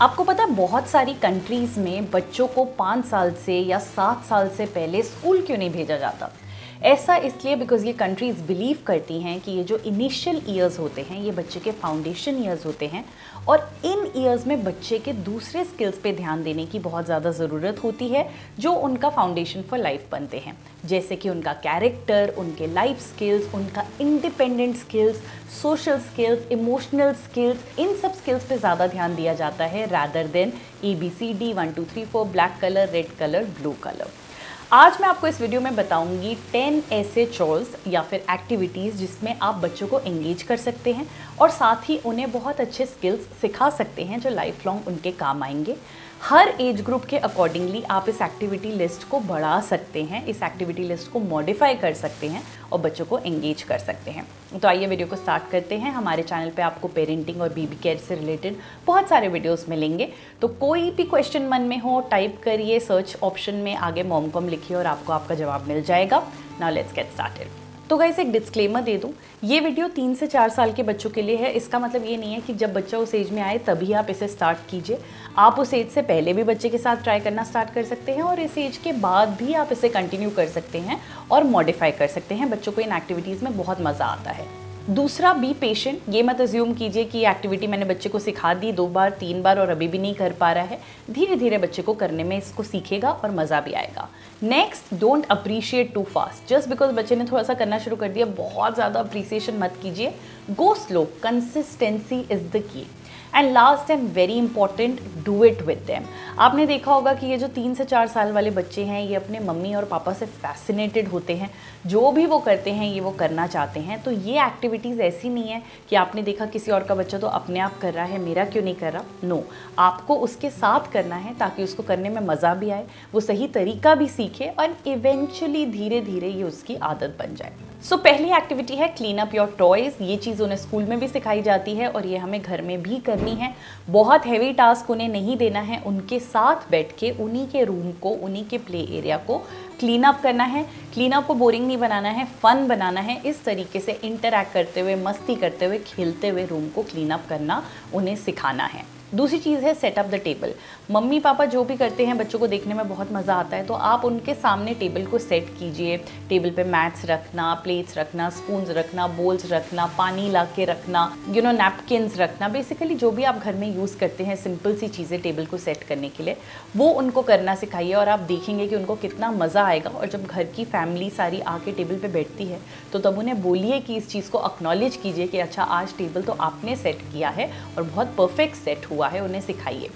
आपको पता है बहुत सारी कंट्रीज़ में बच्चों को 5 साल से या 7 साल से पहले स्कूल क्यों नहीं भेजा जाता। ऐसा इसलिए बिकॉज़ ये कंट्रीज़ बिलीव करती हैं कि ये जो इनिशियल ईयर्स होते हैं ये बच्चे के फाउंडेशन ईयर्स होते हैं और इन ईयर्स में बच्चे के दूसरे स्किल्स पे ध्यान देने की बहुत ज़्यादा ज़रूरत होती है जो उनका फाउंडेशन फॉर लाइफ बनते हैं, जैसे कि उनका कैरेक्टर, उनके लाइफ स्किल्स, उनका independent skills, social skills, emotional skills. इन सब स्किल्स पे ज़्यादा ध्यान दिया जाता है rather than ABCD 1 2 3 4 black colour, red colour, blue colour. आज मैं आपको इस वीडियो में बताऊंगी 10 ऐसे चोर्स या फिर एक्टिविटीज़ जिसमें आप बच्चों को एंगेज कर सकते हैं और साथ ही उन्हें बहुत अच्छे स्किल्स सिखा सकते हैं जो लाइफ लॉन्ग उनके काम आएंगे। हर एज ग्रुप के अकॉर्डिंगली आप इस एक्टिविटी लिस्ट को बढ़ा सकते हैं, इस एक्टिविटी लिस्ट को मॉडिफाई कर सकते हैं और बच्चों को एंगेज कर सकते हैं। तो आइए वीडियो को स्टार्ट करते हैं। हमारे चैनल पे आपको पेरेंटिंग और बेबी केयर से रिलेटेड बहुत सारे वीडियोस मिलेंगे, तो कोई भी क्वेश्चन मन में हो टाइप करिए सर्च ऑप्शन में, आगे मॉमकॉम लिखिए और आपको आपका जवाब मिल जाएगा। Now let's get started. तो गाइस एक डिस्क्लेमर दे दूं, ये वीडियो 3 से 4 साल के बच्चों के लिए है। इसका मतलब ये नहीं है कि जब बच्चा उस एज में आए तभी आप इसे स्टार्ट कीजिए। आप उस एज से पहले भी बच्चे के साथ ट्राई करना स्टार्ट कर सकते हैं और इस एज के बाद भी आप इसे कंटिन्यू कर सकते हैं और मॉडिफाई कर सकते हैं। बच्चों को इन एक्टिविटीज़ में बहुत मज़ा आता है। दूसरा, बी पेशेंट। ये मत अज्यूम कीजिए कि एक्टिविटी मैंने बच्चे को सिखा दी 2 बार 3 बार और अभी भी नहीं कर पा रहा है। धीरे धीरे बच्चे को करने में इसको सीखेगा और मज़ा भी आएगा। Next, don't appreciate too fast. Just because बच्चे ने थोड़ा सा करना शुरू कर दिया बहुत ज़्यादा अप्रिसिएशन मत कीजिए। Go slow, consistency is the key. And last and very important, do it with them. आपने देखा होगा कि ये जो 3 से 4 साल वाले बच्चे हैं ये अपने मम्मी और पापा से फैसिनेटेड होते हैं। जो भी वो करते हैं ये वो करना चाहते हैं। तो ये एक्टिविटीज़ ऐसी नहीं है कि आपने देखा किसी और का बच्चा तो अपने आप कर रहा है, मेरा क्यों नहीं कर रहा। नो, आपको उसके साथ करना है ताकि उसको करने में मज़ा भी आए, वो सही तरीका भी सीखे और इवेंचुअली धीरे धीरे ये उसकी आदत बन जाए। सो पहली एक्टिविटी है क्लीन अप योर टॉयज़। ये चीज़ उन्हें स्कूल में भी सिखाई जाती है और ये हमें घर में भी करनी है। बहुत हैवी टास्क उन्हें नहीं देना है, उनके साथ बैठ के उन्हीं के रूम को, उन्हीं के प्ले एरिया को क्लीन अप करना है। क्लीन अप को बोरिंग नहीं बनाना है, फन बनाना है। इस तरीके से इंटरैक्ट करते हुए, मस्ती करते हुए, खेलते हुए रूम को क्लीन अप करना उन्हें सिखाना है। दूसरी चीज़ है set up the table. Mummy papa जो भी करते हैं बच्चों को देखने में बहुत मज़ा आता है, तो आप उनके सामने टेबल को सेट कीजिए। टेबल पे मैट्स रखना, प्लेट्स रखना, स्पून्स रखना, बोल्स रखना, पानी ला के रखना, नैपकिन्स रखना। बेसिकली जो भी आप घर में यूज़ करते हैं सिंपल सी चीज़ें टेबल को सेट करने के लिए, वो उनको करना सिखाइए और आप देखेंगे कि उनको कितना मज़ा आएगा। और जब घर की फैमिली सारी आके टेबल पे बैठती है तो तब उन्हें बोलिए कि इस चीज़ को एक्नॉलेज कीजिए कि अच्छा आज टेबल तो आपने सेट किया है और बहुत परफेक्ट सेट हुआ है, उन्हें सिखाइए।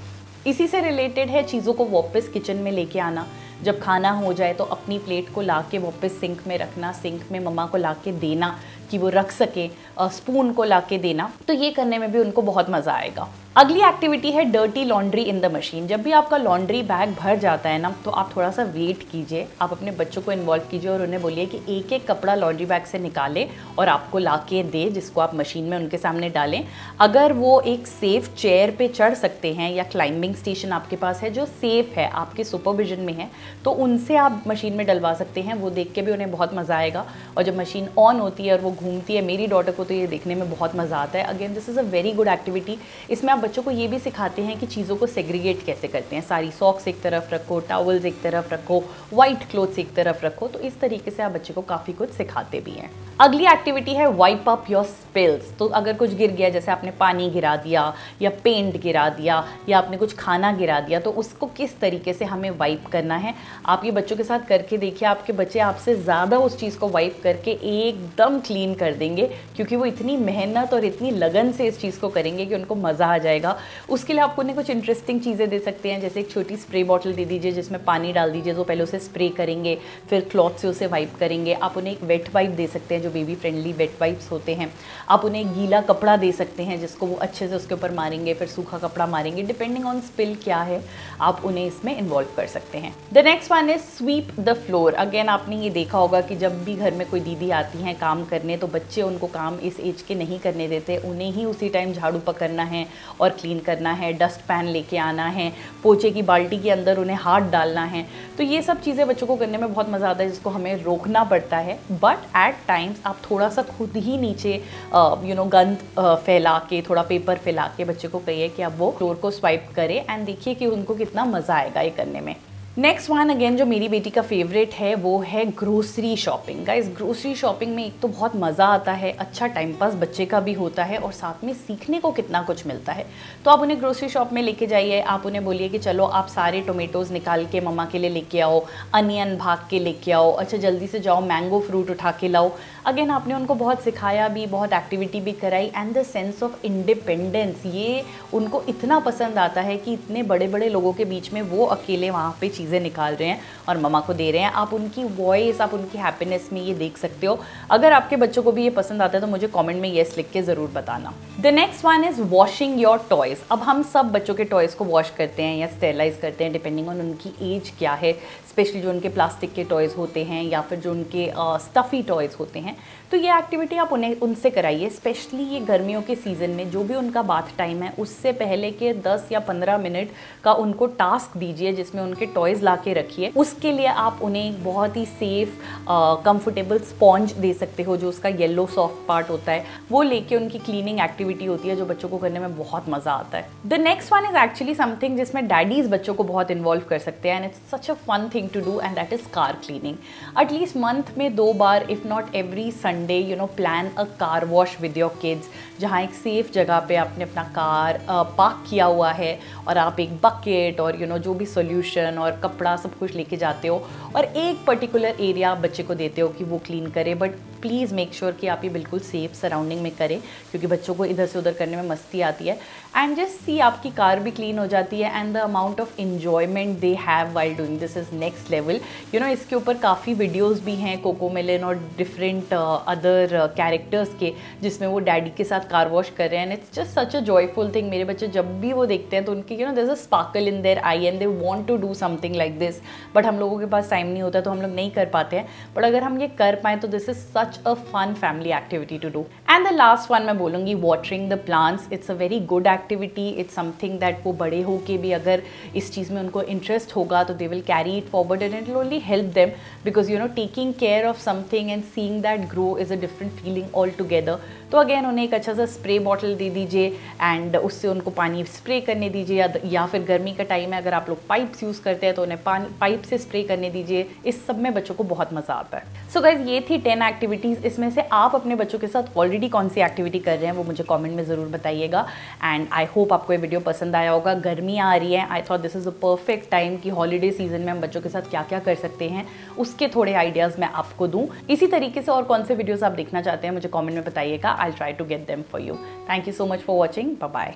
इसी से रिलेटेड है चीज़ों को वापस किचन में लेके आना। जब खाना हो जाए तो अपनी प्लेट को ला के वापस सिंक में रखना, सिंक में मम्मा को ला के देना कि वो रख सके, स्पून को ला के देना। तो ये करने में भी उनको बहुत मज़ा आएगा। अगली एक्टिविटी है dirty laundry in the machine. जब भी आपका लॉन्ड्री बैग भर जाता है ना, तो आप थोड़ा सा वेट कीजिए, आप अपने बच्चों को इन्वॉल्व कीजिए और उन्हें बोलिए कि एक एक कपड़ा लॉन्ड्री बैग से निकाले और आपको ला के दे, जिसको आप मशीन में उनके सामने डालें। अगर वो एक सेफ चेयर पे चढ़ सकते हैं या क्लाइंबिंग स्टेशन आपके पास है जो सेफ है, आपके सुपरविजन में है, तो उनसे आप मशीन में डलवा सकते हैं। वो देख के भी उन्हें बहुत मज़ा आएगा। और जब मशीन ऑन होती है और वो घूमती है, मेरी डॉटर को तो ये देखने में बहुत मज़ा आता है। Again this is a very good activity. इसमें आप बच्चों को ये भी सिखाते हैं कि चीज़ों को सेग्रीगेट कैसे करते हैं। सारी सॉक्स एक तरफ रखो, टॉवल्स एक तरफ रखो, वाइट क्लोथ्स एक तरफ रखो। तो इस तरीके से आप बच्चे को काफ़ी कुछ सिखाते भी हैं। अगली एक्टिविटी है वाइप अप योर स्पिल्स। तो अगर कुछ गिर गया, जैसे आपने पानी गिरा दिया या पेंट गिरा दिया या आपने कुछ खाना गिरा दिया, तो उसको किस तरीके से हमें वाइप करना है। आप ये बच्चों के साथ करके देखिए, आपके बच्चे आपसे ज़्यादा उस चीज़ को वाइप करके एकदम क्लीन कर देंगे, क्योंकि वो इतनी मेहनत और इतनी लगन से इस चीज़ को करेंगे कि उनको मज़ा आ जाएगा। उसके लिए आप उन्हें कुछ इंटरेस्टिंग चीज़ें दे सकते हैं, जैसे एक छोटी स्प्रे बॉटल दे दीजिए जिसमें पानी डाल दीजिए, जो पहले उसे स्प्रे करेंगे, फिर क्लॉथ से उसे वाइप करेंगे। आप उन्हें एक वेट वाइप दे सकते हैं, जो बेबी फ्रेंडली वेट वाइप्स होते हैं। आप उन्हें एक गीला कपड़ा दे सकते हैं जिसको वो अच्छे से उसके ऊपर मारेंगे, फिर सूखा कपड़ा मारेंगे, डिपेंडिंग ऑन स्पिल क्या है आप उन्हें इसमें इन्वॉल्व कर सकते हैं। The next one is sweep the floor. Again आपने ये देखा होगा कि जब भी घर में कोई दीदी आती हैं काम करने, तो बच्चे उनको काम इस एज के नहीं करने देते। उन्हें ही उसी टाइम झाड़ू पकड़ना है और क्लीन करना है, डस्ट पैन लेके आना है, पोछे की बाल्टी के अंदर उन्हें हाथ डालना है। तो ये सब चीज़ें बच्चों को करने में बहुत मज़ा आता है, जिसको हमें रोकना पड़ता है। बट एट टाइम टाइम्स आप थोड़ा सा खुद ही नीचे गंद फैला के, थोड़ा पेपर फैला के बच्चे को कहिए कि अब वो फ्लोर को स्वाइप करे एंड देखिए कि उनको कितना मज़ा आएगा ये करने में। नेक्स्ट वन अगेन जो मेरी बेटी का फेवरेट है वो है grocery shopping. Guys, grocery shopping में एक तो बहुत मज़ा आता है, अच्छा टाइम पास बच्चे का भी होता है और साथ में सीखने को कितना कुछ मिलता है। तो आप उन्हें ग्रोसरी शॉप में लेके जाइए, आप उन्हें बोलिए कि चलो आप सारे टोमेटोज़ निकाल के मम्मा के लिए लेके आओ, अनियन भाग के लेके आओ, अच्छा जल्दी से जाओ मैंगो फ्रूट उठा के लाओ। अगेन आपने उनको बहुत सिखाया भी, बहुत एक्टिविटी भी कराई and the sense of independence ये उनको इतना पसंद आता है कि इतने बड़े बड़े लोगों के बीच में वो अकेले वहाँ पे चीज़ें निकाल रहे हैं और मम्मा को दे रहे हैं। आप उनकी वॉइस, आप उनकी हैप्पीनेस में ये देख सकते हो। अगर आपके बच्चों को भी ये पसंद आता है तो मुझे कमेंट में येस लिख के ज़रूर बताना। The next one is washing your toys. अब हम सब बच्चों के टॉयज़ को वॉश करते हैं या स्टेरलाइज करते हैं डिपेंडिंग ऑन उनकी एज क्या है, स्पेशली जो उनके प्लास्टिक के टॉयज़ होते हैं या फिर जो उनके स्टफ़ी टॉयज़ होते हैं। तो ये एक्टिविटी आप उनसे कराइए, स्पेशली ये गर्मियों के सीज़न में जो भी उनका बाथ टाइम है उससे पहले के 10 या 15 मिनट का उनको टास्क दीजिए जिसमें उनके टॉयज़ ला के रखिए। उसके लिए आप उन्हें बहुत ही सेफ कंफर्टेबल स्पॉन्ज दे सकते हो, जो उसका येलो सॉफ्ट पार्ट होता है वो लेके उनकी क्लीनिंग एक्टिविटी होती है जो बच्चों को करने में बहुत मज़ा आता है। The next one is actually something जिसमें डैडीज़ बच्चों को बहुत इन्वॉल्व कर सकते हैं and it's such a fun thing to do and that is car cleaning. At least month में 2 बार if not every Sunday plan a car wash with your kids, जहाँ एक सेफ जगह पे आपने अपना कार पार्क किया हुआ है और आप एक बकेट और जो भी सॉल्यूशन और कपड़ा सब कुछ लेके जाते हो और एक पर्टिकुलर एरिया आप बच्चे को देते हो कि वो क्लीन करे। बट प्लीज़ मेक श्योर कि आप ये बिल्कुल सेफ सराउंडिंग में करें क्योंकि बच्चों को इधर से उधर करने में मस्ती आती है। एंड जस्ट सी आपकी कार भी क्लीन हो जाती है and the amount of enjoyment they have while doing this is next level. इसके ऊपर काफ़ी वीडियोज़ भी हैं कोकोमेलन और डिफरेंट अदर कैरेक्टर्स के जिसमें वो डैडी के साथ कार वॉश कर रहे हैं and it's just such a joyful thing. मेरे बच्चे जब भी वो देखते हैं तो उनकी there is a sparkle in their eye and they want to do something like this. But हम लोगों के पास टाइम नहीं होता तो हम लोग नहीं कर पाते हैं, बट अगर हम ये कर पाएँ तो this is such a fun family activity to do. And the last one मैं बोलूँगी watering the plants. It's a very good activity, it's something that वो बड़े हो के भी अगर इस चीज़ में उनको इंटरेस्ट होगा तो they will carry it forward and it will only help them because taking care of something and seeing that grow is a different feeling all together. तो अगेन उन्हें एक अच्छा सा स्प्रे बॉटल दे दीजिए एंड उससे उनको पानी स्प्रे करने दीजिए या फिर गर्मी का टाइम है अगर आप लोग पाइप्स यूज़ करते हैं तो उन्हें पाइप से स्प्रे करने दीजिए। इस सब में बच्चों को बहुत मज़ा आता है। सो गाइज ये थी 10 एक्टिविटीज़। इसमें से आप अपने बच्चों के साथ ऑलरेडी कौन सी एक्टिविटी कर रहे हैं वो मुझे कमेंट में ज़रूर बताइएगा। एंड आई होप आपको ये वीडियो पसंद आया होगा। गर्मी आ रही है, I thought this is a perfect time कि हॉलीडे सीजन में हम बच्चों के साथ क्या क्या कर सकते हैं उसके थोड़े आइडियाज़ मैं आपको दूँ। इसी तरीके से और कौन से वीडियोज़ आप देखना चाहते हैं मुझे कॉमेंट में बताइएगा। I try to get them for you. Thank you so much for watching. Bye bye.